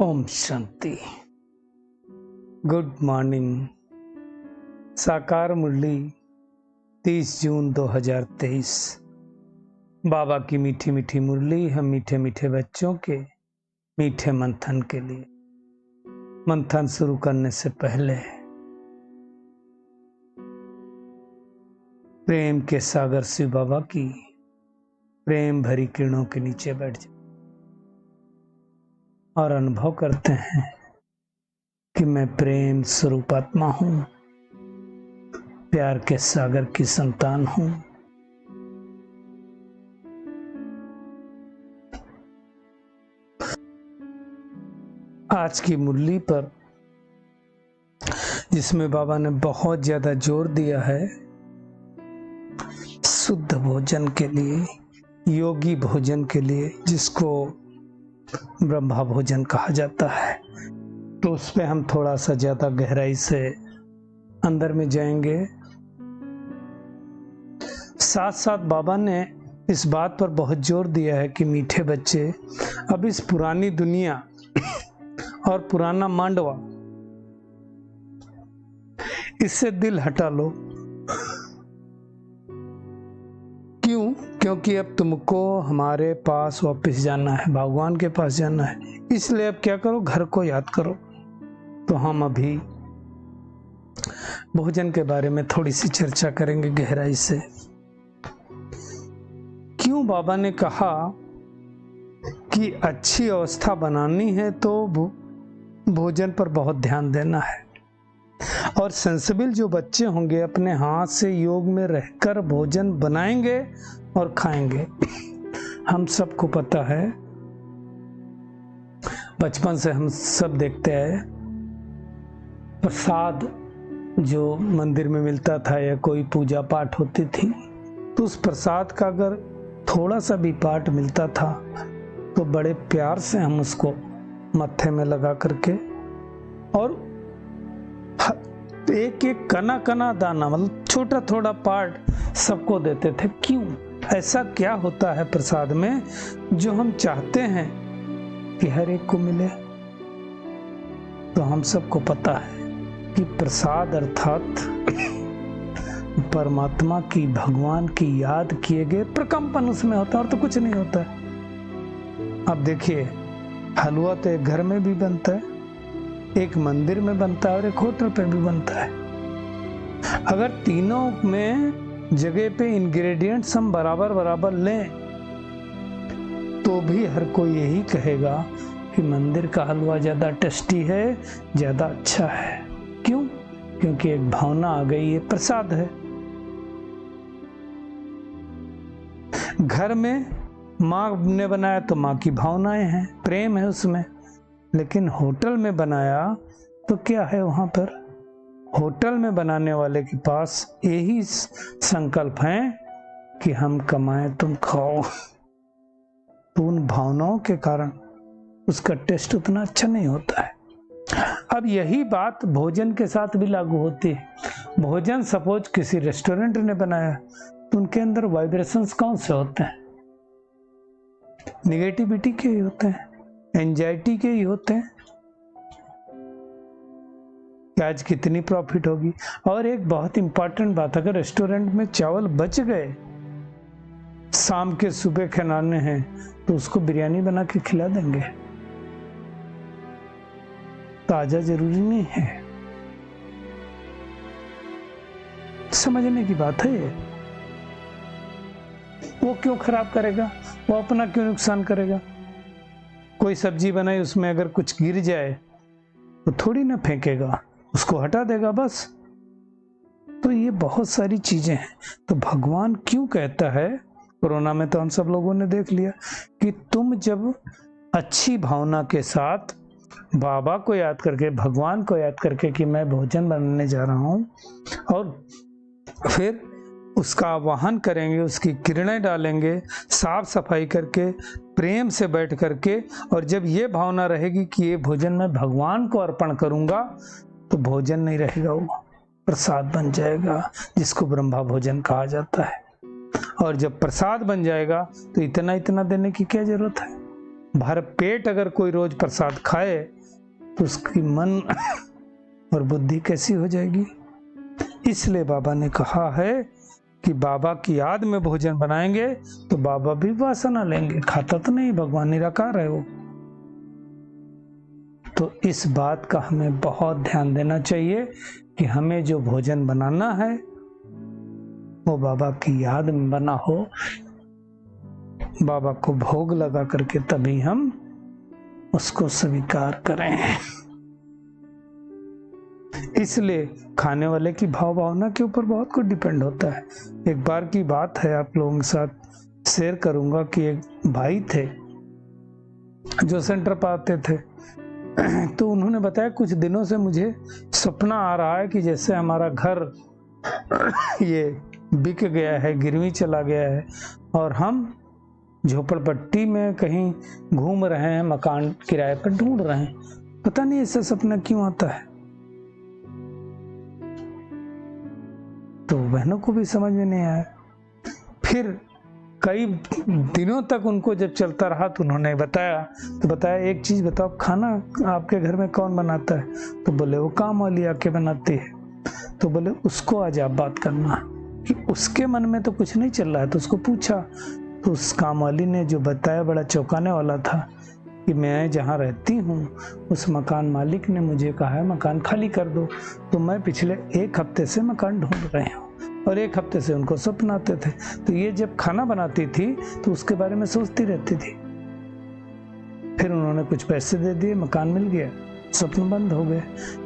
Om Shanti. Good morning. साकार मुरली 30 जून 2023। बाबा की मीठी मीठी मुरली हम मीठे मीठे बच्चों के मीठे मंथन के लिए। मंथन शुरू करने से पहले प्रेम के सागर शिव बाबा की प्रेम भरी किरणों के नीचे बैठ जाए और अनुभव करते हैं कि मैं प्रेम स्वरूप आत्मा हूं, प्यार के सागर की संतान हूं। आज की मुरली पर जिसमें बाबा ने बहुत ज्यादा जोर दिया है शुद्ध भोजन के लिए, योगी भोजन के लिए, जिसको ब्रह्मा भोजन कहा जाता है, तो उस पे हम थोड़ा सा ज्यादा गहराई से अंदर में जाएंगे। साथ साथ बाबा ने इस बात पर बहुत जोर दिया है कि मीठे बच्चे, अब इस पुरानी दुनिया और पुराना मांडवा, इससे दिल हटा लो। क्यों? क्योंकि अब तुमको हमारे पास वापस जाना है, भगवान के पास जाना है। इसलिए अब क्या करो, घर को याद करो। तो हम अभी भोजन के बारे में थोड़ी सी चर्चा करेंगे गहराई से। क्यों बाबा ने कहा कि अच्छी अवस्था बनानी है तो भोजन पर बहुत ध्यान देना है, और सेंसिबल जो बच्चे होंगे अपने हाथ से योग में रहकर भोजन बनाएंगे और खाएंगे। हम सबको पता है, बचपन से हम सब देखते हैं, प्रसाद जो मंदिर में मिलता था या कोई पूजा पाठ होती थी, तो उस प्रसाद का अगर थोड़ा सा भी पाठ मिलता था तो बड़े प्यार से हम उसको मत्थे में लगा करके और एक एक कना कना दाना, मतलब छोटा थोड़ा पार्ट सबको देते थे। क्यों? ऐसा क्या होता है प्रसाद में जो हम चाहते हैं कि हर एक को मिले? तो हम सबको पता है कि प्रसाद अर्थात परमात्मा की, भगवान की याद किए गए प्रकंपन उसमें होता है, और तो कुछ नहीं होता है। अब देखिए, हलवा तो एक घर में भी बनता है, एक मंदिर में बनता है और एक होटल पे भी बनता है। अगर तीनों में जगह पे इंग्रेडिएंट्स हम बराबर बराबर लें तो भी हर कोई यही कहेगा कि मंदिर का हलवा ज्यादा टेस्टी है, ज्यादा अच्छा है। क्यों? क्योंकि एक भावना आ गई, ये प्रसाद है। घर में माँ ने बनाया तो माँ की भावनाएं हैं, प्रेम है उसमें। लेकिन होटल में बनाया तो क्या है? वहां पर होटल में बनाने वाले के पास यही संकल्प है कि हम कमाएं तुम खाओ। तो उन भावनाओं के कारण उसका टेस्ट उतना अच्छा नहीं होता है। अब यही बात भोजन के साथ भी लागू होती है। भोजन सपोज किसी रेस्टोरेंट ने बनाया तो उनके अंदर वाइब्रेशंस कौन से होते हैं? निगेटिविटी के ही होते हैं, एंजाइटी के ही होते हैं कि आज कितनी प्रॉफिट होगी। और एक बहुत इंपॉर्टेंट बात, अगर रेस्टोरेंट में चावल बच गए, शाम के सुबह खिलाने हैं, तो उसको बिरयानी बना के खिला देंगे। ताजा जरूरी नहीं है, समझने की बात है ये। वो क्यों खराब करेगा? वो अपना क्यों नुकसान करेगा? कोई सब्जी बनाई, उसमें अगर कुछ गिर जाए तो थोड़ी ना फेंकेगा, उसको हटा देगा बस। तो ये बहुत सारी चीजें हैं। तो भगवान क्यों कहता है, कोरोना में तो हम सब लोगों ने देख लिया कि तुम जब अच्छी भावना के साथ बाबा को याद करके, भगवान को याद करके कि मैं भोजन बनाने जा रहा हूं, और फिर उसका आवाहन करेंगे, उसकी किरणें डालेंगे, साफ सफाई करके, प्रेम से बैठ करके, और जब ये भावना रहेगी कि ये भोजन मैं भगवान को अर्पण करूंगा, तो भोजन नहीं रहेगा, वो प्रसाद बन जाएगा, जिसको ब्रह्मा भोजन कहा जाता है। और जब प्रसाद बन जाएगा तो इतना इतना देने की क्या जरूरत है? भर पेट अगर कोई रोज प्रसाद खाए तो उसकी मन और बुद्धि कैसी हो जाएगी। इसलिए बाबा ने कहा है कि बाबा की याद में भोजन बनाएंगे तो बाबा भी वासना लेंगे। खाता तो नहीं, भगवान निराकार है वो। तो इस बात का हमें बहुत ध्यान देना चाहिए कि हमें जो भोजन बनाना है वो बाबा की याद में बना हो, बाबा को भोग लगा करके तभी हम उसको स्वीकार करें। इसलिए खाने वाले की भाव भावना के ऊपर बहुत कुछ डिपेंड होता है। एक बार की बात है, आप लोगों के साथ शेयर करूंगा कि एक भाई थे जो सेंटर पर आते थे, तो उन्होंने बताया कुछ दिनों से मुझे सपना आ रहा है कि जैसे हमारा घर ये बिक गया है, गिरवी चला गया है और हम झोपड़पट्टी में कहीं घूम रहे हैं, मकान किराए पर ढूंढ रहे हैं। पता नहीं ऐसा सपना क्यों आता है। तो बहनों को भी समझ में नहीं आया। फिर कई दिनों तक उनको जब चलता रहा तो उन्होंने बताया एक चीज बताओ, खाना आपके घर में कौन बनाता है? तो बोले वो काम वाली आके बनाती है। तो बोले उसको आज आप बात करना कि उसके मन में तो कुछ नहीं चल रहा है। तो उसको पूछा तो उस काम वाली ने जो बताया बड़ा चौंकाने वाला था कि मैं जहाँ रहती हूँ उस मकान मालिक ने मुझे कहा है मकान खाली कर दो, तो मैं पिछले 1 हफ्ते से मकान ढूंढ रही हूँ और 1 हफ्ते से उनको सपना आते थे। तो ये जब खाना बनाती थी तो उसके बारे में सोचती रहती थी। फिर उन्होंने कुछ पैसे दे दिए, मकान मिल गया, सपने बंद हो गए।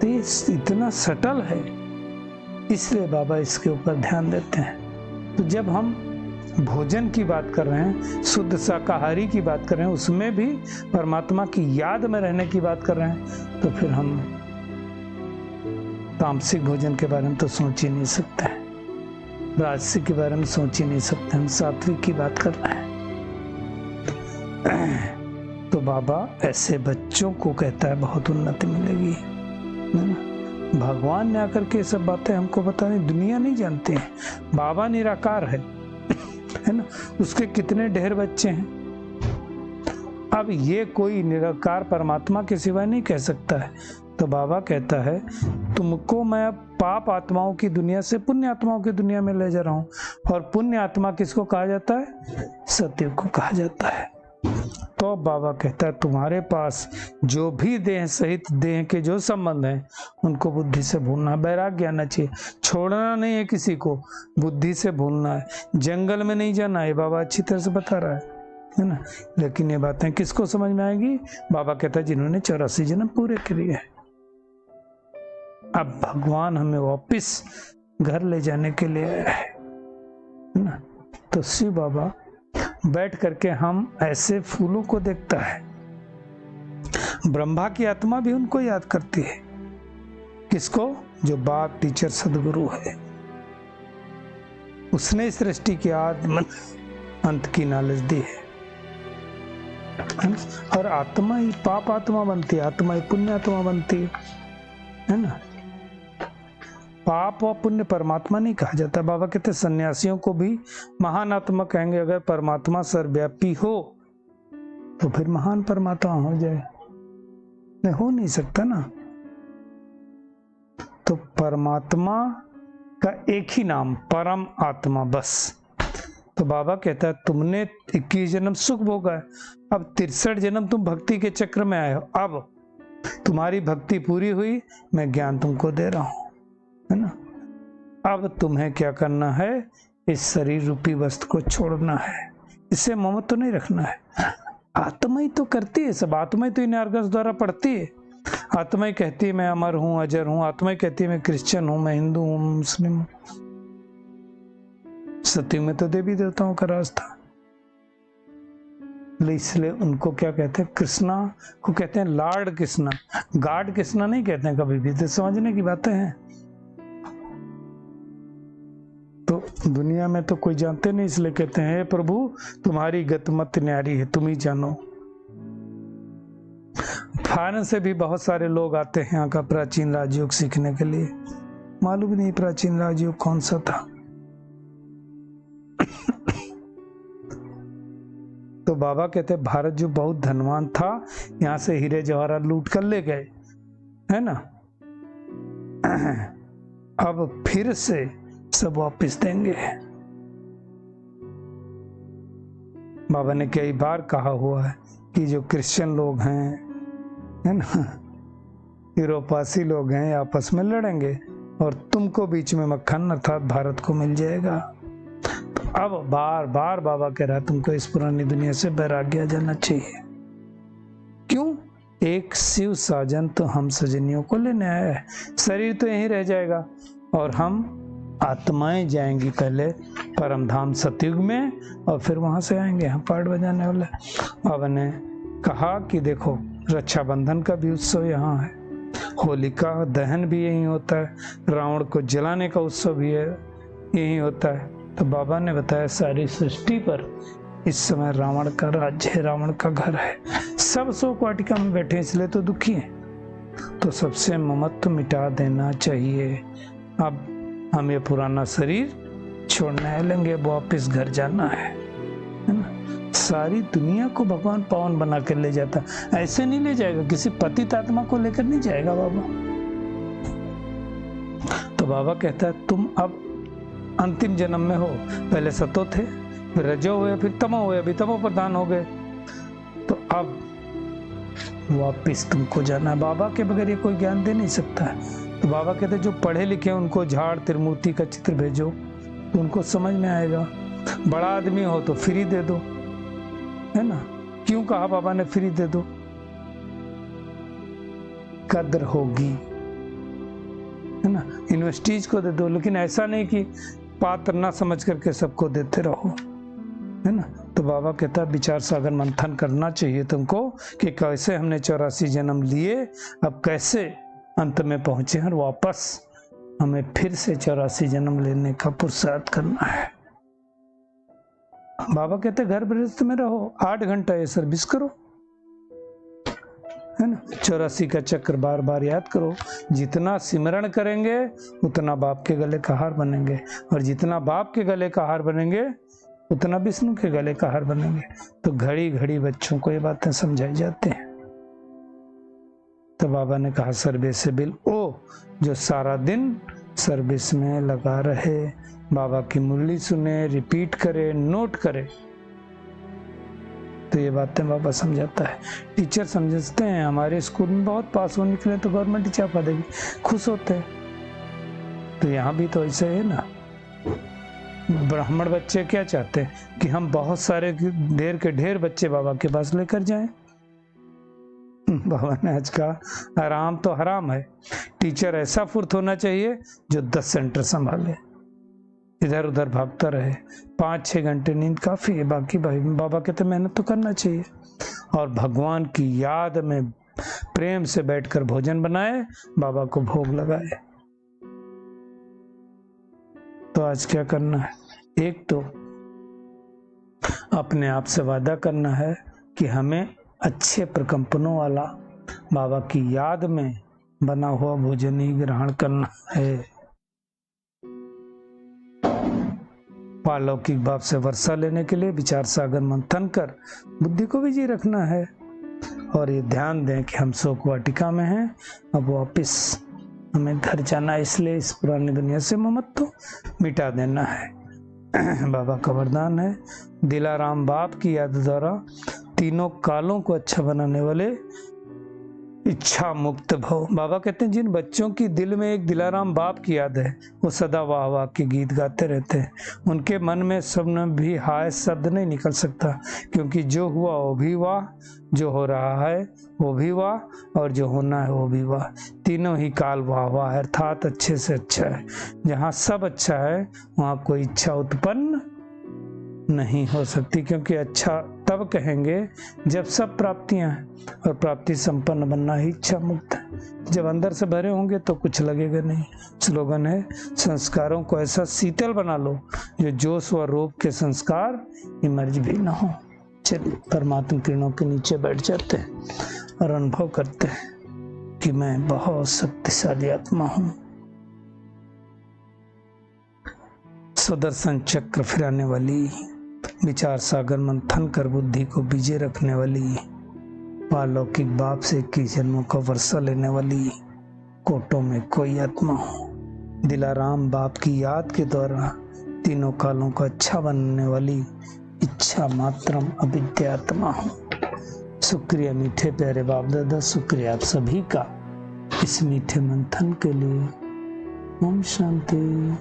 तो ये इतना सटल है, इसलिए बाबा इसके ऊपर ध्यान देते हैं। तो जब हम भोजन की बात कर रहे हैं, शुद्ध शाकाहारी की बात कर रहे हैं, उसमें भी परमात्मा की याद में रहने की बात कर रहे हैं, तो फिर हम तामसिक भोजन के बारे में तो सोच ही नहीं सकते हैं, राजसिक के बारे में सोच ही नहीं सकते, हम सात्विक की बात कर रहे हैं। तो बाबा ऐसे बच्चों को कहता है बहुत उन्नति मिलेगी। भगवान ने आकर के सब बातें हमको बताने, दुनिया नहीं जानती है। बाबा निराकार है ना, उसके कितने ढेर बच्चे हैं। अब ये कोई निराकार परमात्मा के सिवा नहीं कह सकता है। तो बाबा कहता है तुमको मैं अब पाप आत्माओं की दुनिया से पुण्य आत्माओं की दुनिया में ले जा रहा हूँ। और पुण्य आत्मा किसको कहा जाता है? सत्य को कहा जाता है। तो बाबा कहता है तुम्हारे पास जो भी देह सहित देह के जो संबंध हैं उनको बुद्धि से भूलना, वैराग्य आना चाहिए। छोड़ना नहीं है किसी को, बुद्धि से भूलना है। जंगल में नहीं जाना है, बाबा अच्छी तरह से बता रहा है ना। लेकिन ये बातें किसको समझ में आएगी? बाबा कहता है जिन्होंने 84 जन्म पूरे किए हैं। अब भगवान हमें वापिस घर ले जाने के लिए आया है ना। तो शिव बाबा बैठ करके हम ऐसे फूलों को देखता है। ब्रह्मा की आत्मा भी उनको याद करती है। किसको? जो बाप टीचर सदगुरु है। उसने सृष्टि की आदि अंत की नॉलेज दी है। और आत्मा ही पाप आत्मा बनती है, आत्मा ही पुण्य आत्मा बनती है ना। पाप व पुण्य परमात्मा नहीं कहा जाता। बाबा कहते सन्यासियों को भी महान आत्मा कहेंगे। अगर परमात्मा सर्वव्यापी हो तो फिर महान परमात्मा हो जाए, नहीं हो नहीं सकता ना। तो परमात्मा का एक ही नाम परम आत्मा, बस। तो बाबा कहता है तुमने 21 जन्म सुख भोगा है, अब 63 जन्म तुम भक्ति के चक्र में आए हो। अब तुम्हारी भक्ति पूरी हुई, मैं ज्ञान तुमको दे रहा हूं, है ना। अब तुम्हें क्या करना है? इस शरीर रूपी वस्तु को छोड़ना है, इससे ममत्व तो नहीं रखना है। आत्मा ही तो करती है सब, आत्मा ही तो इन ऑर्गन्स द्वारा पढ़ती है। आत्मा ही कहती है मैं अमर हूं, अजर हूं। आत्मा ही कहती है मैं क्रिश्चियन हूं, मैं हिंदू हूं, मुस्लिम हूं। सत्य में तो देवी देवताओं का राज था, इसलिए उनको क्या कहते हैं? कृष्णा को कहते हैं लॉर्ड कृष्णा, गॉड कृष्णा नहीं कहते हैं कभी भी। तो समझने की बातें हैं। तो दुनिया में तो कोई जानते नहीं, इसलिए कहते हैं हे प्रभु तुम्हारी गतमत न्यारी है, तुम ही जानो। फॉरेन से भी बहुत सारे लोग आते हैं यहाँ का प्राचीन राजयोग सीखने के लिए। मालूम नहीं प्राचीन राजयोग कौन सा था। तो तो बाबा कहते भारत जो बहुत धनवान था, यहाँ से हीरे जवाहरात लूट कर ले गए, है ना, अब फिर से सब वापस देंगे। बाबा ने कई बार कहा हुआ है कि जो क्रिश्चियन लोग हैं, है ना, यूरोपासी लोग हैं, आपस में लड़ेंगे और तुमको बीच में मक्खन अर्थात भारत को मिल जाएगा। तो अब बार बार बाबा कह रहा है तुमको इस पुरानी दुनिया से वैराग्य आ जाना चाहिए। क्यों? एक शिव साजन तो हम सजनियों को लेने आया है। शरीर तो यहीं रह जाएगा और हम आत्माएं जाएंगी पहले परम धाम सतयुग में और फिर वहां से आएंगे हम पाठ बजाने वाले। बाबा ने कहा कि देखो रक्षाबंधन का भी उत्सव यहाँ है, होलिका दहन भी यहीं होता है, रावण को जलाने का उत्सव भी है यहीं होता है। तो बाबा ने बताया सारी सृष्टि पर इस समय रावण का राज्य है, रावण का घर है, सब शोक वाटिका में बैठे इसलिए तो दुखी हैं। तो सबसे ममत्व मिटा देना चाहिए। अब हम ये पुराना शरीर छोड़ना है, लेंगे वापिस घर जाना है ना। सारी दुनिया को भगवान पावन बना कर ले जाता, ऐसे नहीं ले जाएगा, किसी पतित आत्मा को लेकर नहीं जाएगा बाबा। तो बाबा कहता है तुम अब अंतिम जन्म में हो, पहले सतो थे, फिर रजो हुए, फिर तमो हुए, अभी तमो प्रधान हो गए, तो अब वापिस तुमको जाना है। बाबा के बगैर ये कोई ज्ञान दे नहीं सकता है। तो बाबा कहते जो पढ़े लिखे उनको झाड़ त्रिमूर्ति का चित्र भेजो तो उनको समझ में आएगा। बड़ा आदमी हो तो फ्री दे दो, है ना। क्यों कहा बाबा ने फ्री दे दो? कद्र होगी, है ना। यूनिवर्सिटीज को दे दो, लेकिन ऐसा नहीं कि पात्र ना समझ करके सबको देते रहो, है ना। तो बाबा कहता है विचार सागर मंथन करना चाहिए तुमको कि कैसे हमने 84 जन्म लिए, अब कैसे अंत में पहुंचे और वापस हमें फिर से 84 जन्म लेने का पुरुषार्थ करना है। बाबा कहते घर गृहस्थ में रहो, 8 घंटा ये सर्विस करो, है ना। 84 का चक्र बार बार याद करो। जितना सिमरण करेंगे उतना बाप के गले का हार बनेंगे, और जितना बाप के गले का हार बनेंगे उतना विष्णु के गले का हार बनेंगे। तो घड़ी घड़ी बच्चों को ये बातें समझाई जाती हैं। तो बाबा ने कहा सर्विस बिल ओ जो सारा दिन सर्विस में लगा रहे, बाबा की मुरली सुने, रिपीट करे, नोट करे, तो ये बातें बाबा समझाता है। टीचर समझते हैं हमारे स्कूल में बहुत पास हो निकले तो गवर्नमेंट चापा देगी, खुश होते हैं। तो यहाँ भी तो ऐसे है ना। ब्राह्मण बच्चे क्या चाहते हैं कि हम बहुत सारे ढेर के ढेर बच्चे बाबा के पास लेकर जाएं। बाबा ने आज कहा आराम तो हराम है। टीचर ऐसा फुर्त होना चाहिए जो 10 सेंटर संभाले, इधर उधर भागता रहे। 5-6 घंटे नींद काफी है, बाकी भाई बाबा कहते मेहनत तो करना चाहिए। और भगवान की याद में प्रेम से बैठकर भोजन बनाए, बाबा को भोग लगाए। तो आज क्या करना है? एक तो अपने आप से वादा करना है कि हमें अच्छे प्रकंपनों वाला बाबा की याद में बना हुआ भोजन ही ग्रहण करना है। पालौकिक बाप से वर्षा लेने के लिए विचार सागर मंथन कर बुद्धि को भी जी रखना है। और ये ध्यान दें कि हम शोक वाटिका में हैं, अब वापिस हमें घर जाना, इसलिए इस पुरानी दुनिया से ममत्व मिटा देना है। बाबा का वरदान है दिलाराम बाप की याद द्वारा तीनों कालों को अच्छा बनाने वाले इच्छा मुक्त भव। बाबा कहते हैं जिन बच्चों की दिल में एक दिलाराम बाप की याद है वो सदा वाह वाह के गीत गाते रहते हैं। उनके मन में स्वप्न भी हाय शब्द नहीं निकल सकता, क्योंकि जो हुआ वो भी वाह, जो हो रहा है वो भी वाह, और जो होना है वो भी वाह। तीनों ही काल वाह वाह है, अर्थात अच्छे से अच्छा है। जहाँ सब अच्छा है वहाँ कोई इच्छा उत्पन्न नहीं हो सकती, क्योंकि अच्छा तब कहेंगे जब सब प्राप्तियां हैं, और प्राप्ति संपन्न बनना ही इच्छा मुक्त है। जब अंदर से भरे होंगे तो कुछ लगेगा नहीं। स्लोगन है संस्कारों को ऐसा शीतल बना लो जो जोश व रूप के संस्कार इमर्ज भी ना हो। चलिए परमात्मा किरणों के नीचे बैठ जाते हैं और अनुभव करते हैं कि मैं बहुत शक्तिशाली आत्मा हूं। सुदर्शन चक्र फिराने वाली विचार सागर मंथन कर बुद्धि को बीजे रखने वाली, पालौकिक बाप से 21 जन्मों का वर्षा लेने वाली, कोटों में कोई आत्मा हो, दिलाराम बाप की याद के द्वारा तीनों कालों का अच्छा बनने वाली इच्छा मात्रम अविद्यात्मा हो। शुक्रिया मीठे प्यारे बाप दादा, शुक्रिया आप सभी का इस मीठे मंथन के लिए। ओम शांति।